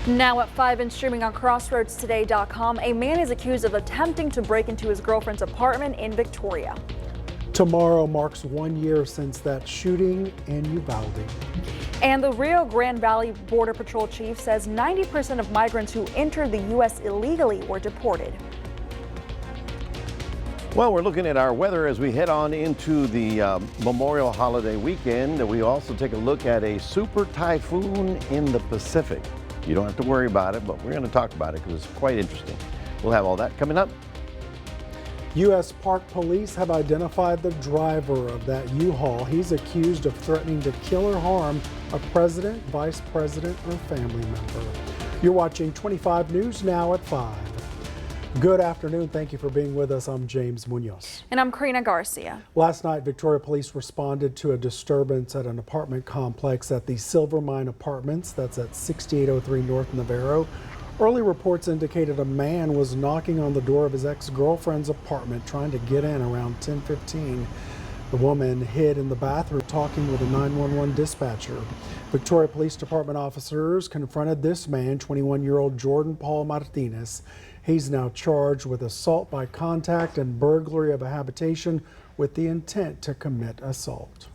Now at 5 and streaming on crossroadstoday.com, a man is accused of attempting to break into his girlfriend's apartment in Victoria. Tomorrow marks 1 year since that shooting in Uvalde. And the Rio Grande Valley Border Patrol chief says 90% of migrants who entered the U.S. illegally were deported. Well, we're looking at our weather as we head on into the Memorial Holiday weekend. We also take a look at a super typhoon in the Pacific. You don't have to worry about it, but we're going to talk about it because it's quite interesting. We'll have all that coming up. U.S. Park Police have identified the driver of that U-Haul. He's accused of threatening to kill or harm a president, vice president, or family member. You're watching 25 News Now at 5. Good afternoon. Thank you for being with us. I'm James Munoz. And I'm Karina Garcia. Last night, Victoria Police responded to a disturbance at an apartment complex at the Silver Mine Apartments. That's at 6803 North Navarro. Early reports indicated a man was knocking on the door of his ex-girlfriend's apartment trying to get in around 10:15. The woman hid in the bathroom talking with a 911 dispatcher. Victoria Police Department officers confronted this man, 21-year-old Jordan Paul Martinez. He's now charged with assault by contact and burglary of a habitation with the intent to commit assault.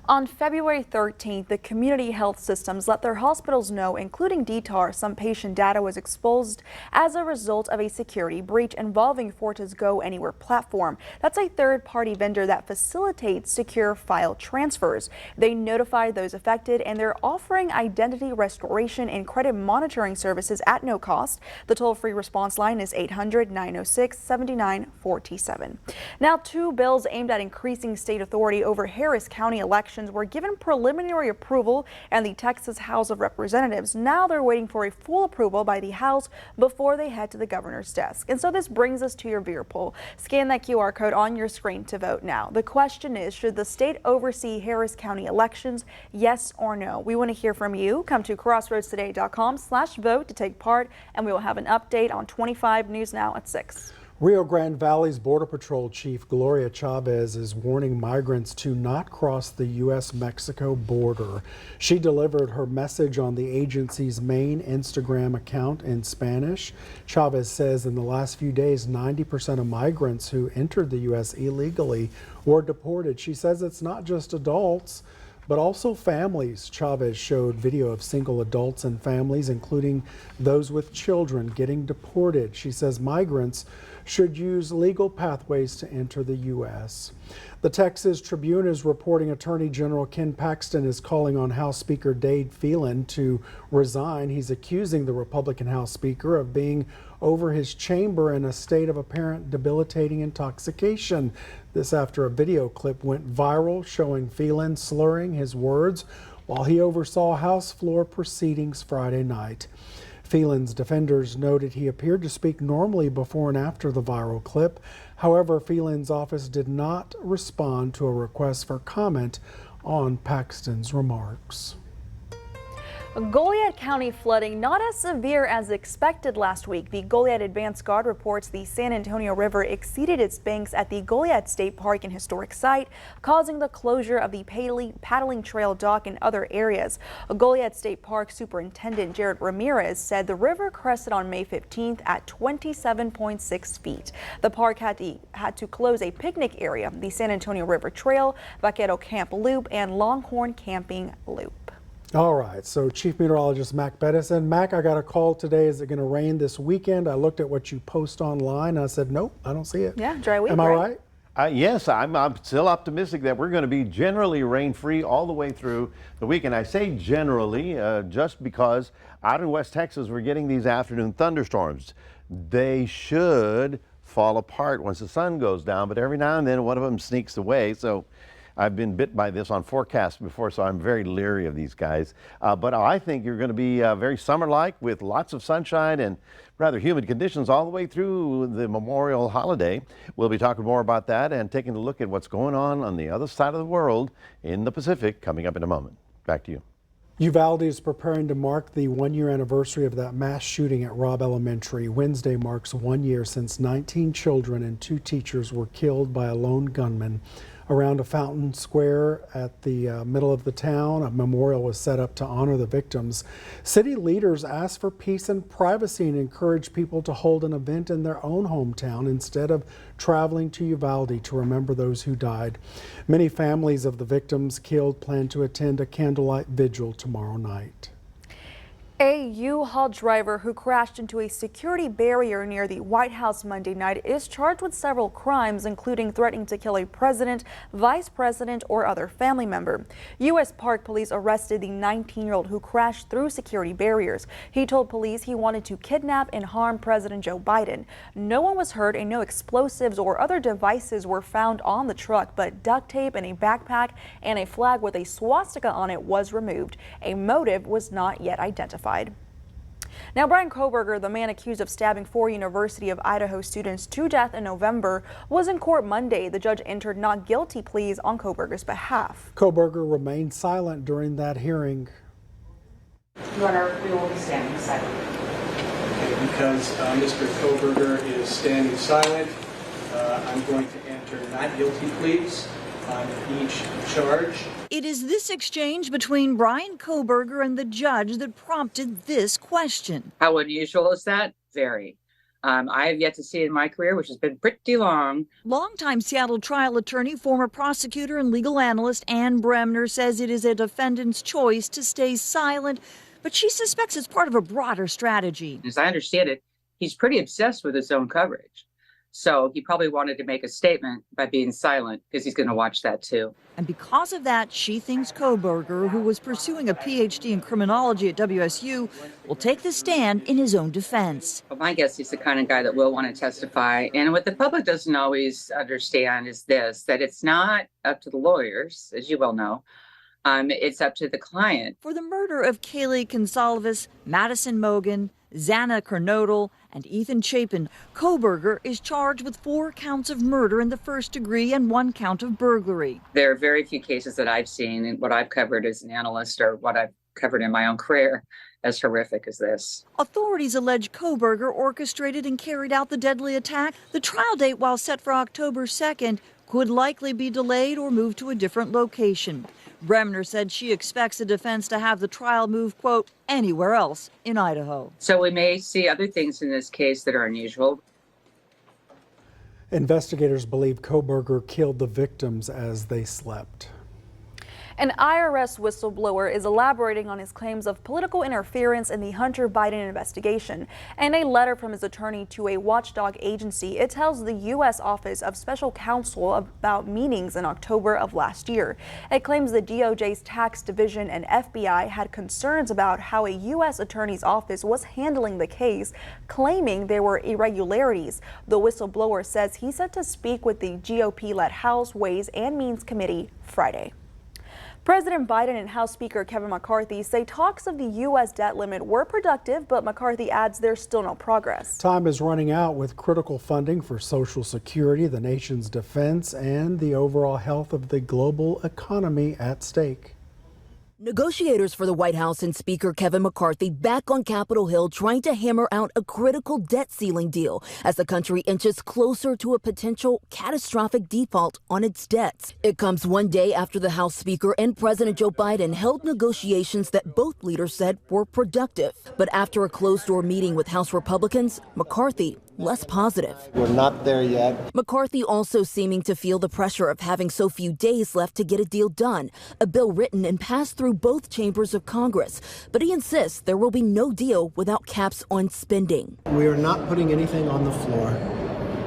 On February 13th, the community health systems let their hospitals know, including DTAR, some patient data was exposed as a result of a security breach involving Forta's Go Anywhere platform. That's a third-party vendor that facilitates secure file transfers. They notified those affected, and they're offering identity restoration and credit monitoring services at no cost. The toll-free response line is 800-906-7947. Now, two bills aimed at increasing state authority over Harris County elections were given preliminary approval in the Texas House of Representatives. Now they're waiting for a full approval by the House before they head to the governor's desk. And so this brings us to your viewer poll. Scan that QR code on your screen to vote now. The question is, should the state oversee Harris County elections? Yes or no? We want to hear from you. Come to crossroadstoday.com/vote to take part, and we will have an update on 25 News Now at 6. Rio Grande Valley's Border Patrol Chief Gloria Chavez is warning migrants to not cross the U.S.-Mexico border. She delivered her message on the agency's main Instagram account in Spanish. Chavez says in the last few days, 90% of migrants who entered the U.S. illegally were deported. She says it's not just adults, but also families. Chavez showed video of single adults and families, including those with children, getting deported. She says migrants should use legal pathways to enter the U.S. The Texas Tribune is reporting Attorney General Ken Paxton is calling on House Speaker Dade Phelan to resign. He's accusing the Republican House Speaker of being over his chamber in a state of apparent debilitating intoxication. This after a video clip went viral showing Phelan slurring his words while he oversaw House floor proceedings Friday night. Phelan's defenders noted he appeared to speak normally before and after the viral clip. However, Phelan's office did not respond to a request for comment on Paxton's remarks. Goliad County flooding not as severe as expected last week. The Goliad Advance Guard reports the San Antonio River exceeded its banks at the Goliad State Park and Historic Site, causing the closure of the paddling trail dock and other areas. A Goliad State Park Superintendent Jared Ramirez said the river crested on May 15th at 27.6 feet. The park had to close a picnic area, the San Antonio River Trail, Vaquero Camp Loop, and Longhorn Camping Loop. All right, so Chief Meteorologist Mac Perez. And Mac, I got a call today. Is it going to rain this weekend? I looked at what you post online. I said, nope, I don't see it. Yeah, dry week. Am I right? Yes, I'm still optimistic that we're going to be generally rain-free all the way through the weekend. I say generally just because out in West Texas we're getting these afternoon thunderstorms. They should fall apart once the sun goes down, but every now and then one of them sneaks away. So I've been bit by this on forecasts before, so I'm very leery of these guys. But I think you're going to be very summer-like with lots of sunshine and rather humid conditions all the way through the Memorial holiday. We'll be talking more about that and taking a look at what's going on the other side of the world in the Pacific coming up in a moment. Back to you. Uvalde is preparing to mark the one-year anniversary of that mass shooting at Robb Elementary. Wednesday marks 1 year since 19 children and 2 teachers were killed by a lone gunman. Around a fountain square at the middle of the town, a memorial was set up to honor the victims. City leaders asked for peace and privacy and encouraged people to hold an event in their own hometown instead of traveling to Uvalde to remember those who died. Many families of the victims killed plan to attend a candlelight vigil tomorrow night. A U-Haul driver who crashed into a security barrier near the White House Monday night is charged with several crimes, including threatening to kill a president, vice president, or other family member. U.S. Park Police arrested the 19-year-old who crashed through security barriers. He told police he wanted to kidnap and harm President Joe Biden. No one was hurt and no explosives or other devices were found on the truck, but duct tape and a backpack and a flag with a swastika on it was removed. A motive was not yet identified. Now, Brian Koberger, the man accused of stabbing 4 University of Idaho students to death in November, was in court Monday. The judge entered not guilty pleas on Koberger's behalf. Koberger remained silent during that hearing. Your Honor, we will be standing silent. Okay, because Mr. Koberger is standing silent, I'm going to enter not guilty pleas on each charge. It is this exchange between Brian Koberger and the judge that prompted this question. How unusual is that? Very. I have yet to see in my career, which has been pretty long. Longtime Seattle trial attorney, former prosecutor and legal analyst Ann Bremner says it is a defendant's choice to stay silent, but she suspects it's part of a broader strategy. As I understand it, he's pretty obsessed with his own coverage. So he probably wanted to make a statement by being silent because he's going to watch that too. And because of that, she thinks Koberger, who was pursuing a PhD in criminology at WSU, will take the stand in his own defense. But my guess he's the kind of guy that will want to testify. And what the public doesn't always understand is this, that it's not up to the lawyers, as you well know. It's up to the client. For the murder of Kaylee Consalves, Madison Mogan, Xana Kernodle, and Ethan Chapin, Koberger is charged with 4 counts of murder in the first degree and 1 count of burglary. There are very few cases that I've seen, and what I've covered as an analyst or what I've covered in my own career, as horrific as this. Authorities allege Koberger orchestrated and carried out the deadly attack. The trial date, while set for October 2nd, could likely be delayed or moved to a different location. Bremner said she expects the defense to have the trial move, quote, anywhere else in Idaho. So we may see other things in this case that are unusual. Investigators believe Koberger killed the victims as they slept. An IRS whistleblower is elaborating on his claims of political interference in the Hunter Biden investigation. In a letter from his attorney to a watchdog agency, it tells the U.S. Office of Special Counsel about meetings in October of last year. It claims the DOJ's tax division and FBI had concerns about how a U.S. attorney's office was handling the case, claiming there were irregularities. The whistleblower says he's set to speak with the GOP-led House Ways and Means Committee Friday. President Biden and House Speaker Kevin McCarthy say talks of the U.S. debt limit were productive, but McCarthy adds there's still no progress. Time is running out with critical funding for Social Security, the nation's defense, and the overall health of the global economy at stake. Negotiators for the White House and Speaker Kevin McCarthy back on Capitol Hill trying to hammer out a critical debt ceiling deal as the country inches closer to a potential catastrophic default on its debts. It comes one day after the House Speaker and President Joe Biden held negotiations that both leaders said were productive. But after a closed-door meeting with House Republicans, McCarthy less positive. We're not there yet. McCarthy also seeming to feel the pressure of having so few days left to get a deal done, a bill written and passed through both chambers of Congress. But he insists there will be no deal without caps on spending. We are not putting anything on the floor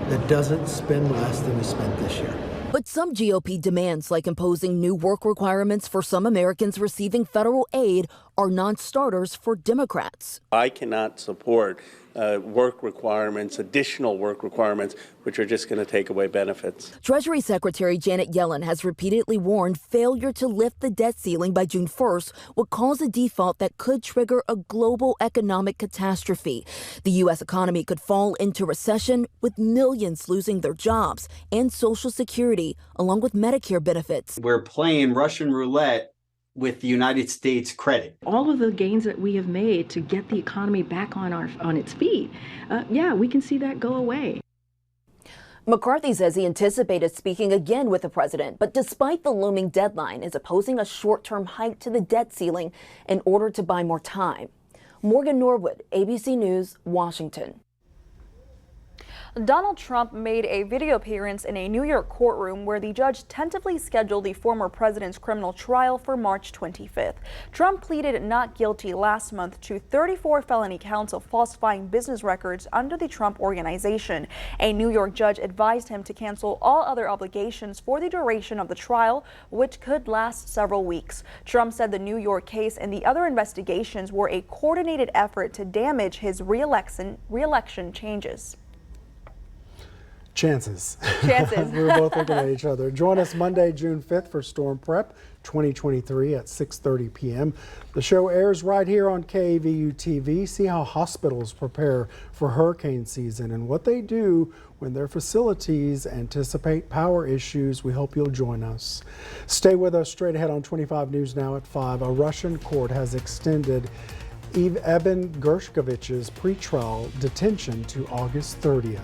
that doesn't spend less than we spent this year. But some GOP demands, like imposing new work requirements for some Americans receiving federal aid, are non-starters for Democrats. I cannot support work requirements, additional work requirements, which are just going to take away benefits. Treasury Secretary Janet Yellen has repeatedly warned failure to lift the debt ceiling by June 1st would cause a default that could trigger a global economic catastrophe. The U.S. economy could fall into recession, with millions losing their jobs and Social Security, along with Medicare benefits. We're playing Russian roulette with the United States credit. All of the gains that we have made to get the economy back on its feet, we can see that go away. McCarthy says he anticipated speaking again with the president, but despite the looming deadline, is opposing a short-term hike to the debt ceiling in order to buy more time. Morgan Norwood, ABC News, Washington. Donald Trump made a video appearance in a New York courtroom where the judge tentatively scheduled the former president's criminal trial for March 25th. Trump pleaded not guilty last month to 34 felony counts of falsifying business records under the Trump Organization. A New York judge advised him to cancel all other obligations for the duration of the trial, which could last several weeks. Trump said the New York case and the other investigations were a coordinated effort to damage his re-election changes. Chances. Chances. We were both looking at each other. Join us Monday, June 5th for Storm Prep 2023 at 6:30 p.m. The show airs right here on KAVU TV. See how hospitals prepare for hurricane season and what they do when their facilities anticipate power issues. We hope you'll join us. Stay with us straight ahead on 25 News Now at 5. A Russian court has extended Evan Gershkovich's pretrial detention to August 30th.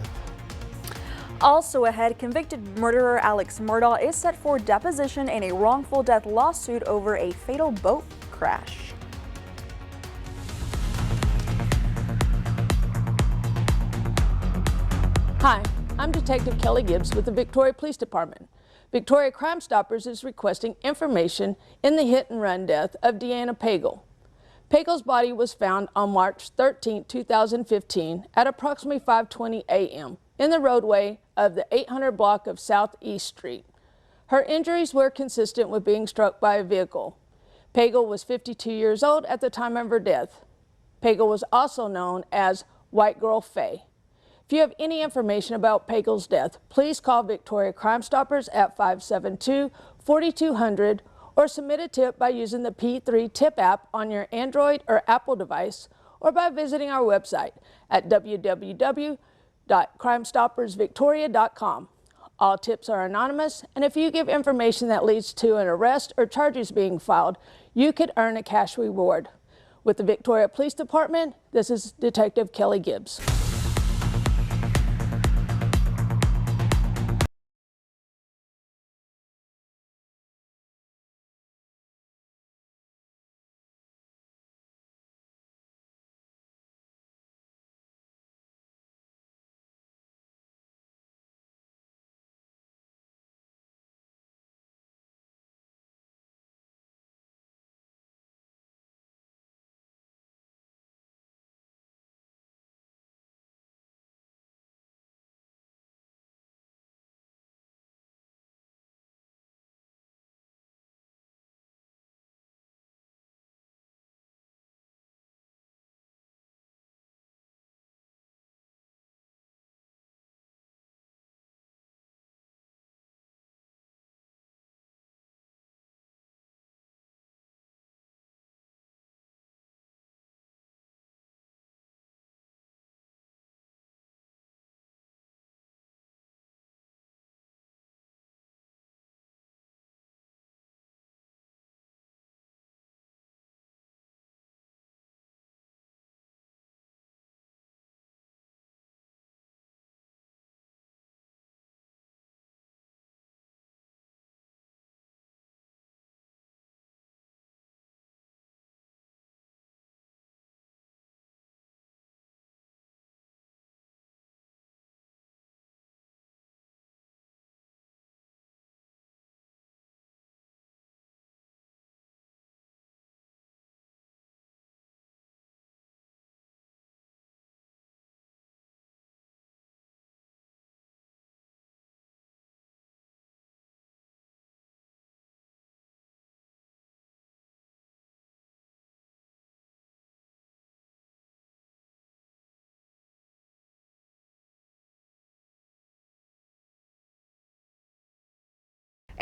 Also ahead, convicted murderer Alex Murdaugh is set for deposition in a wrongful death lawsuit over a fatal boat crash. Hi, I'm Detective Kelly Gibbs with the Victoria Police Department. Victoria Crime Stoppers is requesting information in the hit-and-run death of Deanna Pagel. Pagel's body was found on March 13, 2015 at approximately 5:20 a.m. in the roadway of the 800 block of Southeast Street. Her injuries were consistent with being struck by a vehicle. Pagel was 52 years old at the time of her death. Pagel was also known as White Girl Faye. If you have any information about Pagel's death, please call Victoria Crime Stoppers at 572-4200 or submit a tip by using the P3 Tip app on your Android or Apple device or by visiting our website at www.crimestoppersvictoria.com. All tips are anonymous, and if you give information that leads to an arrest or charges being filed, you could earn a cash reward. With the Victoria Police Department, this is Detective Kelly Gibbs.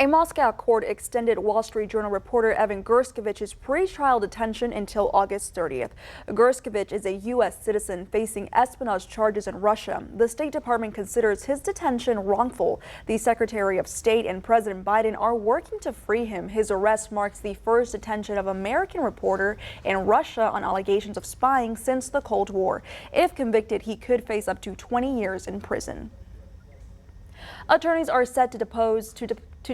A Moscow court extended Wall Street Journal reporter Evan Gershkovich's pretrial detention until August 30th. Gershkovich is a U.S. citizen facing espionage charges in Russia. The State Department considers his detention wrongful. The Secretary of State and President Biden are working to free him. His arrest marks the first detention of an American reporter in Russia on allegations of spying since the Cold War. If convicted, he could face up to 20 years in prison. Attorneys are set to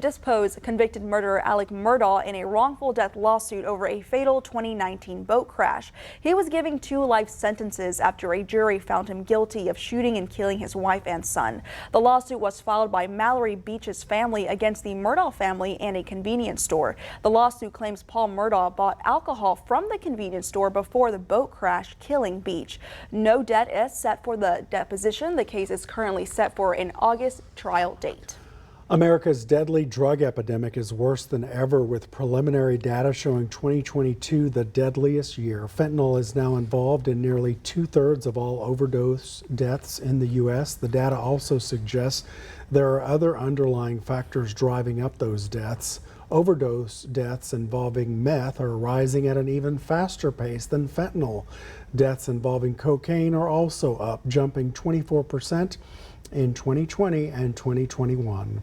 dispose convicted murderer Alec Murdaugh in a wrongful death lawsuit over a fatal 2019 boat crash. He was given 2 life sentences after a jury found him guilty of shooting and killing his wife and son. The lawsuit was filed by Mallory Beach's family against the Murdaugh family and a convenience store. The lawsuit claims Paul Murdaugh bought alcohol from the convenience store before the boat crash, killing Beach. No debt is set for the deposition. The case is currently set for an August trial date. America's deadly drug epidemic is worse than ever, with preliminary data showing 2022 the deadliest year. Fentanyl is now involved in nearly 2/3 of all overdose deaths in the U.S. The data also suggests there are other underlying factors driving up those deaths. Overdose deaths involving meth are rising at an even faster pace than fentanyl. Deaths involving cocaine are also up, jumping 24% in 2020 and 2021.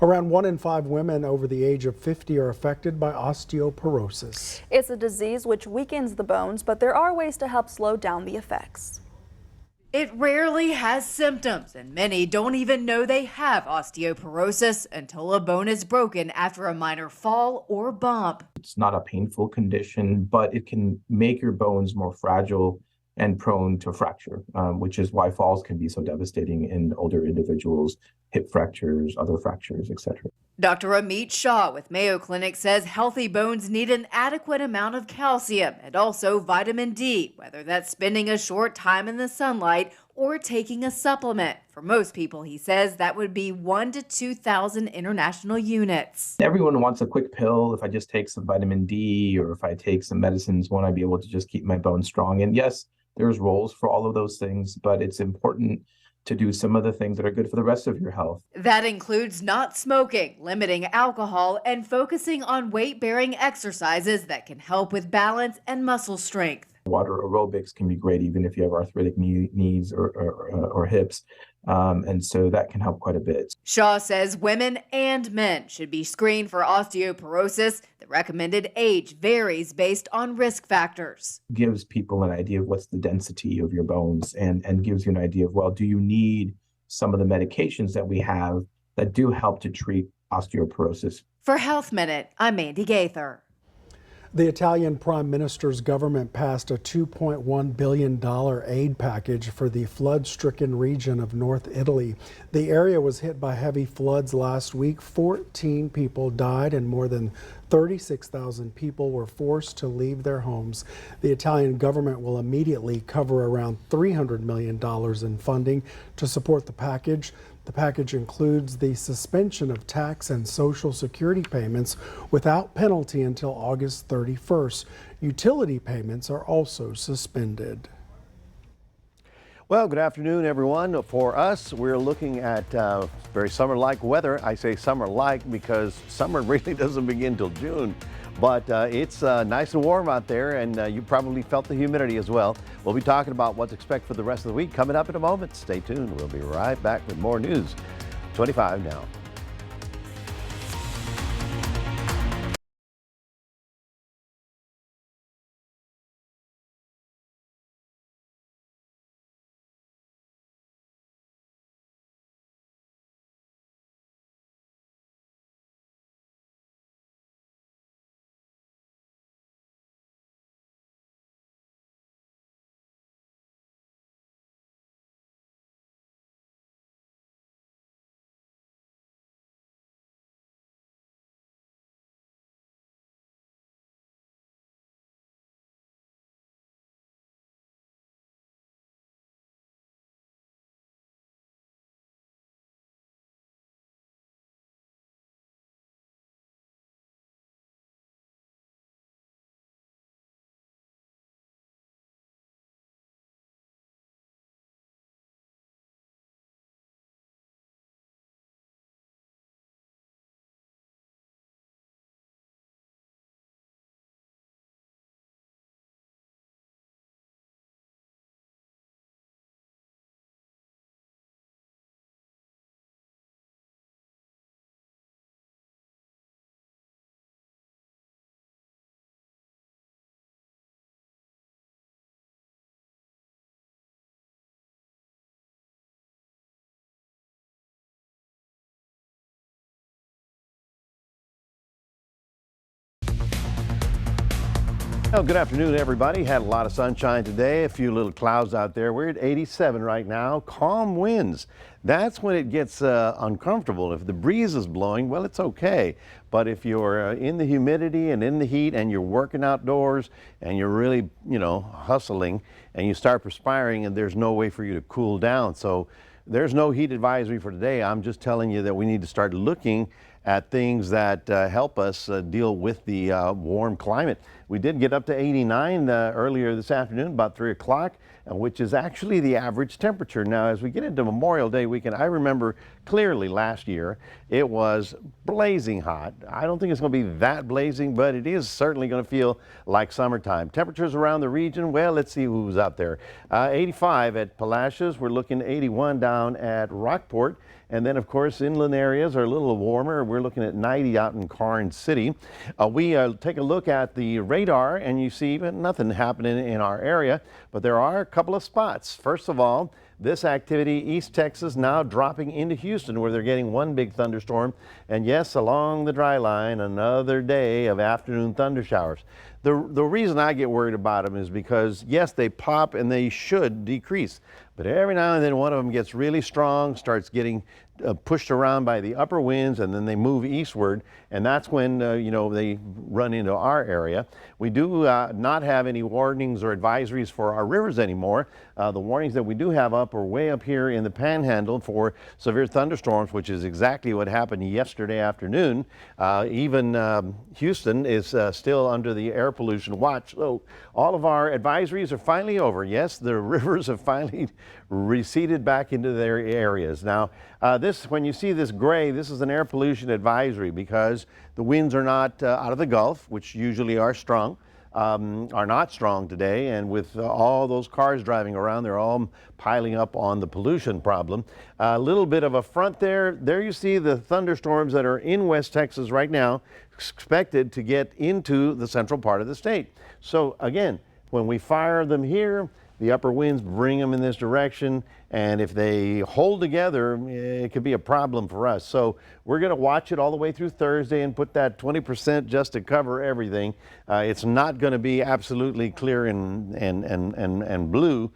Around 1 in 5 women over the age of 50 are affected by osteoporosis. It's a disease which weakens the bones, but there are ways to help slow down the effects. It rarely has symptoms, and many don't even know they have osteoporosis until a bone is broken after a minor fall or bump. It's not a painful condition, but it can make your bones more fragile and prone to fracture, which is why falls can be so devastating in older individuals, hip fractures, other fractures, etc. Dr. Amit Shah with Mayo Clinic says healthy bones need an adequate amount of calcium and also vitamin D, whether that's spending a short time in the sunlight or taking a supplement. For most people, he says, that would be 1,000 to 2,000 international units. Everyone wants a quick pill. If I just take some vitamin D or if I take some medicines, won't I be able to just keep my bones strong? And yes, there's roles for all of those things, but it's important to do some of the things that are good for the rest of your health. That includes not smoking, limiting alcohol, and focusing on weight-bearing exercises that can help with balance and muscle strength. Water aerobics can be great even if you have arthritic knees or hips, and so that can help quite a bit. Shaw says women and men should be screened for osteoporosis. The recommended age varies based on risk factors. Gives people an idea of what's the density of your bones and gives you an idea of, well, do you need some of the medications that we have that do help to treat osteoporosis? For Health Minute, I'm Mandy Gaither. The Italian Prime Minister's government passed a $2.1 billion aid package for the flood-stricken region of North Italy. The area was hit by heavy floods last week. 14 people died and more than 36,000 people were forced to leave their homes. The Italian government will immediately cover around $300 million in funding to support the package. The package includes the suspension of tax and Social Security payments without penalty until August 31st. Utility payments are also suspended. Well, good afternoon, everyone. For us, we're looking at very summer-like weather. I say summer-like because summer really doesn't begin till June. But it's nice and warm out there, and you probably felt the humidity as well. We'll be talking about what to expect for the rest of the week coming up in a moment. Stay tuned. We'll be right back with more news. 25 now. Well, good afternoon, everybody. Had a lot of sunshine today, a few little clouds out there. We're at 87 right now. Calm winds. That's when it gets uncomfortable. If the breeze is blowing, well, it's okay. But if you're in the humidity and in the heat and you're working outdoors and you're really, hustling and you start perspiring and there's no way for you to cool down. So there's no heat advisory for today. I'm just telling you that we need to start looking at things that help us deal with the warm climate. We did get up to 89 earlier this afternoon, about 3 o'clock, which is actually the average temperature. Now, as we get into Memorial Day weekend, I remember clearly last year it was blazing hot. I don't think it's going to be that blazing, but it is certainly going to feel like summertime. Temperatures around the region, well, let's see who's out there. 85 at Palacios. We're looking 81 down at Rockport. And then, of course, inland areas are a little warmer. We're looking at 90 out in Karnes City. We take a look at the radar, and you see nothing happening in our area, but there are a couple of spots. First of all, this activity, East Texas, now dropping into Houston, where they're getting one big thunderstorm. And yes, along the dry line, another day of afternoon thunder showers. The reason I get worried about them is because, yes, they pop and they should decrease. But every now and then one of them gets really strong, starts getting pushed around by the upper winds, and then they move eastward, and that's when they run into our area. We do not have any warnings or advisories for our rivers anymore. The warnings that we do have up are way up here in the Panhandle for severe thunderstorms, which is exactly what happened yesterday afternoon. Even Houston is still under the air pollution watch. So all of our advisories are finally over. Yes, the rivers have finally receded back into their areas. Now, when you see this gray, this is an air pollution advisory because the winds are not out of the Gulf, which usually are strong, are not strong today. And with all those cars driving around, they're all piling up on the pollution problem. A little bit of a front there. There you see the thunderstorms that are in West Texas right now, expected to get into the central part of the state. So again, when we fire them here, the upper winds bring them in this direction, and if they hold together, it could be a problem for us. So we're going to watch it all the way through Thursday and put that 20% just to cover everything. It's not going to be absolutely clear and blue.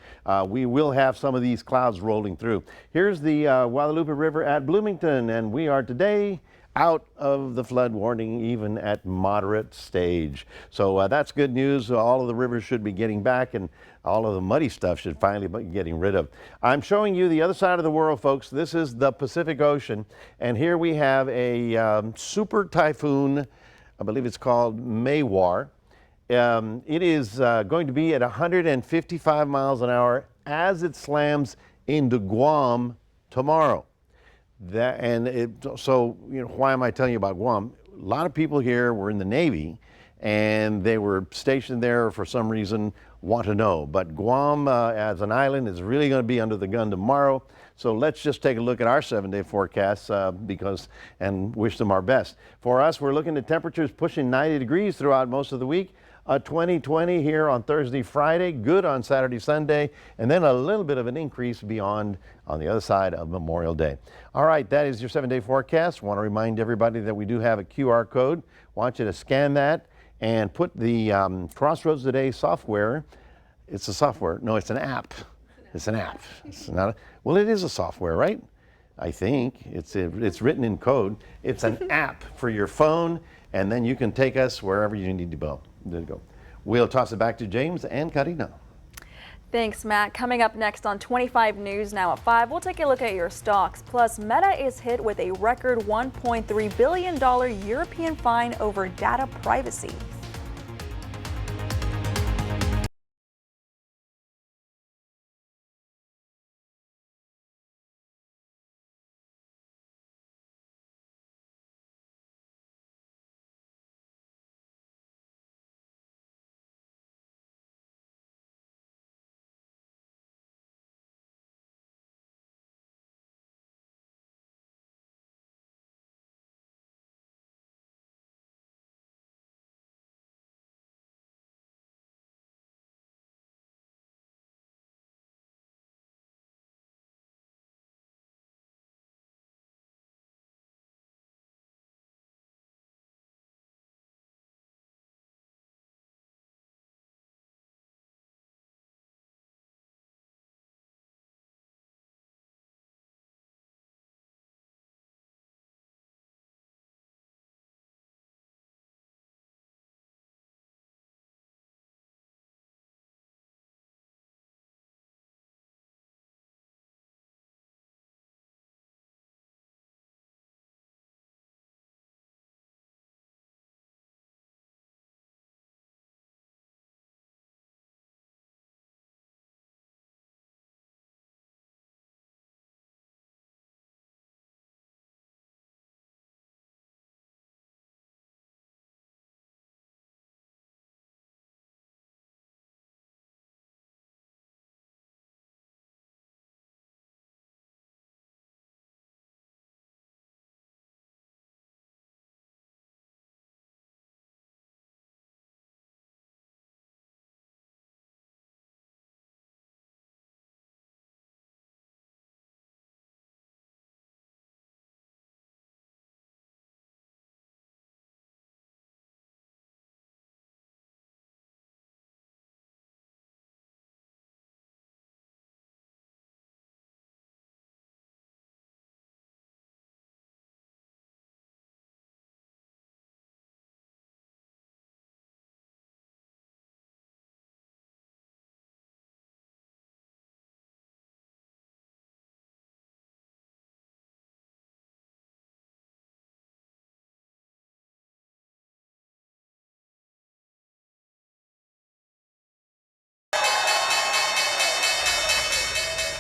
We will have some of these clouds rolling through. Here's the Guadalupe River at Bloomington, and we are today out of the flood warning, even at moderate stage. So that's good news. All of the rivers should be getting back, and all of the muddy stuff should finally be getting rid of. I'm showing you the other side of the world, folks. This is the Pacific Ocean, and here we have a super typhoon. I believe it's called Maywar. It is going to be at 155 miles an hour as it slams into Guam tomorrow. So why am I telling you about Guam? A lot of people here were in the Navy and they were stationed there for some reason, want to know. But Guam as an island is really going to be under the gun tomorrow. So let's just take a look at our 7-day forecast and wish them our best. For us, we're looking at temperatures pushing 90 degrees throughout most of the week. 20-20 here on Thursday, Friday, good on Saturday, Sunday, and then a little bit of an increase beyond on the other side of Memorial Day. All right, that is your 7-day forecast. Want to remind everybody that we do have a QR code. Want you to scan that and put the Crossroads Today software. It's a software. No, it's an app. It's an app. It's not well, it is a software, right? I think it's written in code. It's an app for your phone, and then you can take us wherever you need to go. We'll toss it back to James and Karina. Thanks, Matt. Coming up next on 25 News Now at 5, we'll take a look at your stocks. Plus, Meta is hit with a record $1.3 billion European fine over data privacy.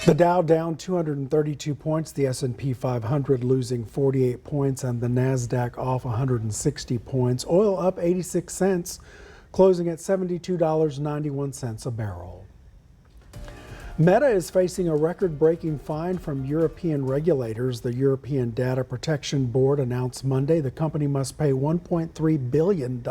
The Dow down 232 points, the S&P 500 losing 48 points, and the Nasdaq off 160 points. Oil up 86 cents, closing at $72.91 a barrel. Meta is facing a record-breaking fine from European regulators. The European Data Protection Board announced Monday the company must pay $1.3 billion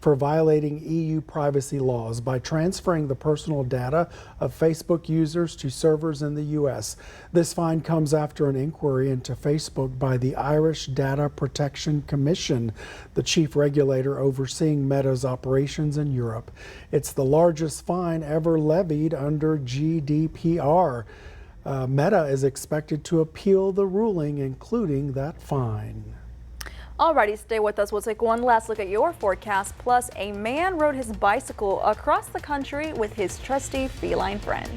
for violating EU privacy laws by transferring the personal data of Facebook users to servers in the U.S. This fine comes after an inquiry into Facebook by the Irish Data Protection Commission, the chief regulator overseeing Meta's operations in Europe. It's the largest fine ever levied under GDPR. Meta is expected to appeal the ruling, including that fine. Alrighty, stay with us. We'll take one last look at your forecast. Plus, a man rode his bicycle across the country with his trusty feline friend.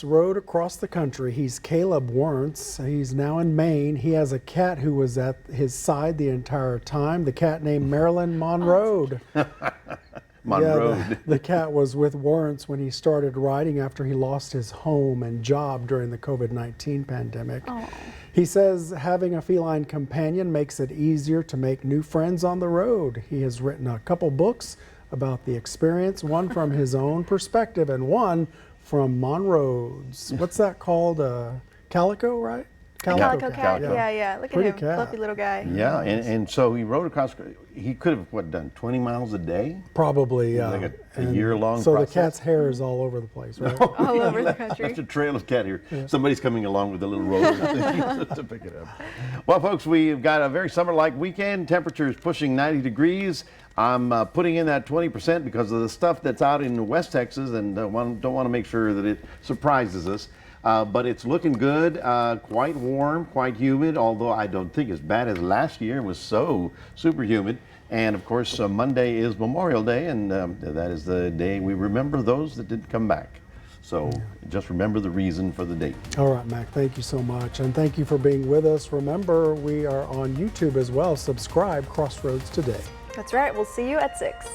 Rode across the country. He's Caleb Warrants. He's now in Maine. He has a cat who was at his side the entire time. The cat named Marilyn Monroe. Monroe. Yeah, the cat was with Warrants when he started riding after he lost his home and job during the COVID-19 pandemic. Oh. He says having a feline companion makes it easier to make new friends on the road. He has written a couple books about the experience, one from his own perspective and one from Monroe's. What's that called? Calico, right? Calico cat. Yeah. Look Pretty at him, cat. fluffy little guy. Yeah, and so he rode across, he could have, what, done 20 miles a day? Probably, yeah. Like a year-long So process? the cat's hair is all over the place, right? All over the country. That's a trail of cat here. Yeah. Somebody's coming along with a little roller to pick it up. Well, folks, we've got a very summer-like weekend. Temperatures pushing 90 degrees. I'm putting in that 20% because of the stuff that's out in West Texas, and don't want to make sure that it surprises us. But it's looking good, quite warm, quite humid, although I don't think as bad as last year. It was so super humid. And of course, Monday is Memorial Day, and that is the day we remember those that didn't come back. So just remember the reason for the date. All right, Mac, thank you so much. And thank you for being with us. Remember, we are on YouTube as well. Subscribe, Crossroads Today. That's right. We'll see you at 6.